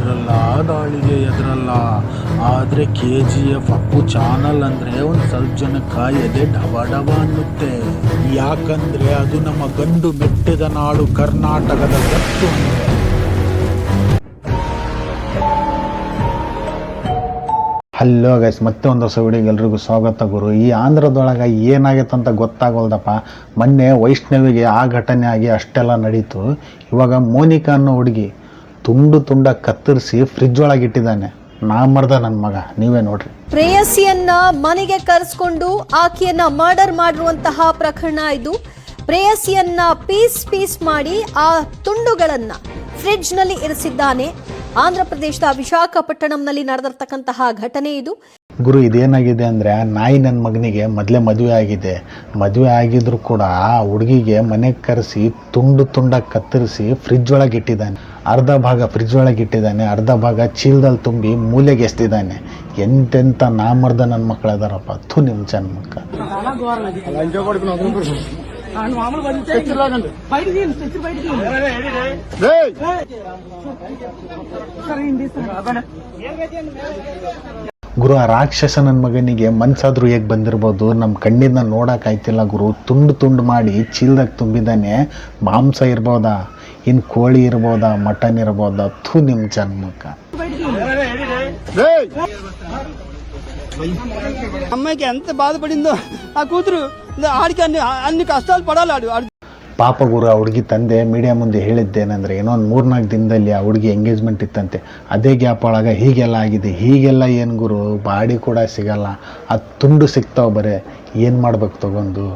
ಹೆದರಲ್ಲ, ದಾಳಿಗೆ ಹೆದರಲ್ಲ. ಆದರೆ KGF Appu channel ಅಂದರೆ ಒಂದು ಸ್ವಲ್ಪ ಜನಕ್ಕೆ ಎದೆ ಡಬ ಡಬ ಅನ್ನುತ್ತೆ. ಯಾಕಂದರೆ ಅದು ನಮ್ಮ ಗಂಡು ಮೆಟ್ಟಿದ ನಾಡು ಕರ್ನಾಟಕದ ಗತ್ತು ಅಂದರೆ. ಹಲೋ ಗೈಸ್, ಮತ್ತೆ ಒಂದು ಹೊಸ ವಿಡಿಯೋಗೆ ಎಲ್ರಿಗೂ ಸ್ವಾಗತ ಗುರು. ಈ ಆಂಧ್ರದೊಳಗೆ ಏನಾಗೈತೆ ಅಂತ ಗೊತ್ತಾಗೋಲ್ದಪ್ಪ. ಮೊನ್ನೆ ವೈಷ್ಣವಿಗೆ ಆ ಘಟನೆ ಆಗಿ ಅಷ್ಟೆಲ್ಲ ನಡೀತು. ಇವಾಗ ಮೋನಿಕಾ ಅನ್ನೋ ಹುಡುಗಿ ತುಂಡ ಕತ್ತರಿಸಿ ಫ್ರಿಜ್ ಒಳಗೆ ಇಟ್ಟಿದ್ದಾನೆ. ನಾ ಮರ್ದ ನನ್ನ ಮಗ, ನೀವೇ ನೋಡ್ರಿ. ಪ್ರೇಯಸಿಯನ್ನ ಮನೆಗೆ ಕರೆಸ್ಕೊಂಡು ಆಕೆಯನ್ನ ಮರ್ಡರ್ ಮಾಡಿರುವಂತಹ ಪ್ರಕರಣ ಇದು. ಪ್ರೇಯಸಿಯನ್ನ ಪೀಸ್ ಮಾಡಿ ಆ ತುಂಡುಗಳನ್ನ ಫ್ರಿಡ್ಜ್ ನಲ್ಲಿ ಇರಿಸಿದ್ದಾನೆ. ಆಂಧ್ರ ಪ್ರದೇಶದ ವಿಶಾಖಪಟ್ಟಣಂನಲ್ಲಿ ನಡೆದಿರ್ತಕ್ಕಂತಹ ಘಟನೆ ಇದು. ಗುರು, ಇದೇನಾಗಿದೆ ಅಂದರೆ, ನಾಯಿ ನನ್ನ ಮಗನಿಗೆ ಮೊದಲೇ ಮದುವೆ ಆಗಿದ್ರು ಕೂಡ ಆ ಹುಡುಗಿಗೆ ಮನೆಗೆ ಕರೆಸಿ ತುಂಡಾಗಿ ಕತ್ತರಿಸಿ ಫ್ರಿಜ್ ಒಳಗೆ ಇಟ್ಟಿದ್ದಾನೆ. ಅರ್ಧ ಭಾಗ ಫ್ರಿಜ್ ಒಳಗೆ ಇಟ್ಟಿದ್ದಾನೆ, ಅರ್ಧ ಭಾಗ ಚೀಲದಲ್ಲಿ ತುಂಬಿ ಮೂಲೆಗೆ ಎಸ್ತಿದ್ದಾನೆ. ಎಂತೆಂಥ ನಾಮರ್ದ ನನ್ನ ಮಕ್ಕಳು ಅದಾರಪ್ಪ. ಥು ನಿಮ್ಮ ಜನ್ಮಕ್ಕ. ಗುರು, ಆ ರಾಕ್ಷಸ ನನ್ನ ಮಗನಿಗೆ ಮನ್ಸಾದ್ರೂ ಹೇಗೆ ಬಂದಿರ್ಬೋದು? ನಮ್ಮ ಕಣ್ಣಿಂದ ನೋಡೋಕ್ಕಾಯ್ತಿಲ್ಲ ಗುರು. ತುಂಡು ಮಾಡಿ ಚೀಲದಾಗ ತುಂಬಿದ್ದಾನೆ. ಮಾಂಸ ಇರ್ಬೋದಾ, ಇನ್ನು ಕೋಳಿ ಇರ್ಬೋದಾ, ಮಟನ್ ಇರ್ಬೋದಾ? ಥೂ ನಿಮ್ಮ ಜನ್ಮಕ್ಕ. అమ్మాయికి ఎంత బాధపడిందో ఆ కూతురు ఆడికి అన్ని కష్టాలు పడాలి ఆడు. ಪಾಪ ಗುರು, ಆ ಹುಡುಗಿ ತಂದೆ ಮೀಡಿಯಾ ಮುಂದೆ ಹೇಳಿದ್ದೇನೆಂದರೆ, ಏನೋ ಒಂದು 3-4 ದಿನದಲ್ಲಿ ಆ ಹುಡುಗಿ ಎಂಗೇಜ್ಮೆಂಟ್ ಇತ್ತಂತೆ. ಅದೇ ಗ್ಯಾಪ್ ಒಳಗೆ ಹೀಗೆಲ್ಲ ಆಗಿದೆ. ಹೀಗೆಲ್ಲ ಏನು ಗುರು, ಬಾಡಿ ಕೂಡ ಸಿಗಲ್ಲ, ಅದು ತುಂಡು ಸಿಗ್ತಾವೆ ಬರೇ. ಏನು ಮಾಡ್ಬೇಕು ತಗೊಂಡು?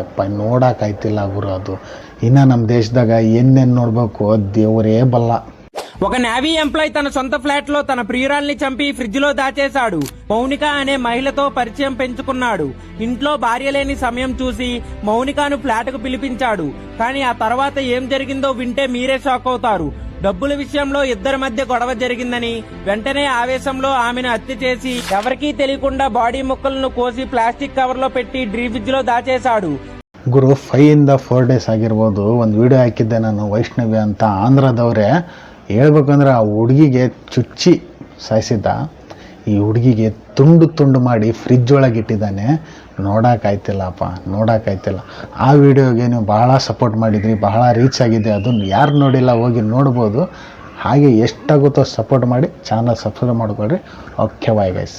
ಯಪ್ಪ ನೋಡೋಕ್ಕಾಯ್ತಿಲ್ಲ ಗುರು. ಅದು ಇನ್ನು ನಮ್ಮ ದೇಶದಾಗ ಏನೇನು ನೋಡ್ಬೇಕು ದೇವರೇ ಬಲ್ಲ. ఒక నేవీ ఎంప్లాయ్ తన సొంత ఫ్లాట్ లో తన ప్రియురాల్ని చంపి ఫ్రిడ్జ్ లో దాచేశాడు. మౌనిక అనే మహిళతో పరిచయం పెంచుకున్నాడు. ఇంట్లో భార్య లేని సమయం చూసి మౌనికను ఫ్లాట్ కు పిలిపించాడు. కానీ ఆ తర్వాత ఏం జరిగిందో వింటే మీరే షాక్ అవుతారు. డబ్బుల విషయంలో ఇద్దరి మధ్య గొడవ జరిగిందని వెంటనే ఆవేశంలో ఆమెను హత్య చేసి ఎవరికీ తెలియకుండా బాడీ ముక్కలను కోసి ప్లాస్టిక్ కవర్ లో పెట్టి డ్రీ ఫ్రిడ్జ్ లో దాచేశాడు. ಗುರು, 5-4 ಡೇಸ್ ಆಗಿರ್ಬೋದು, ಒಂದು ವಿಡಿಯೋ ಹಾಕಿದ್ದೆ ನಾನು, ವೈಷ್ಣವಿ ಅಂತ ಆಂಧ್ರದವ್ರೆ. ಹೇಳ್ಬೇಕಂದ್ರೆ ಆ ಹುಡುಗಿಗೆ ಚುಚ್ಚಿ ಸಾಯಿಸಿದ್ದ. ಈ ಹುಡುಗಿಗೆ ತುಂಡು ಮಾಡಿ ಫ್ರಿಜ್ ಒಳಗೆ ಇಟ್ಟಿದ್ದಾನೆ. ನೋಡೋಕ್ಕಾಯ್ತಿಲ್ಲ. ಆ ವಿಡಿಯೋಗೆ ನೀವು ಬಹಳ ಸಪೋರ್ಟ್ ಮಾಡಿದ್ರಿ, ಬಹಳ ರೀಚ್ ಆಗಿದೆ. ಅದನ್ನು ಯಾರು ನೋಡಿಲ್ಲ ಹೋಗಿ ನೋಡ್ಬೋದು. ಹಾಗೆ ಎಷ್ಟಾಗುತ್ತೋ ಸಪೋರ್ಟ್ ಮಾಡಿ, ಚಾನಲ್ ಸಬ್ಸ್ಕ್ರೈಬ್ ಮಾಡ್ಕೊಳ್ರಿ. Okay, bye guys.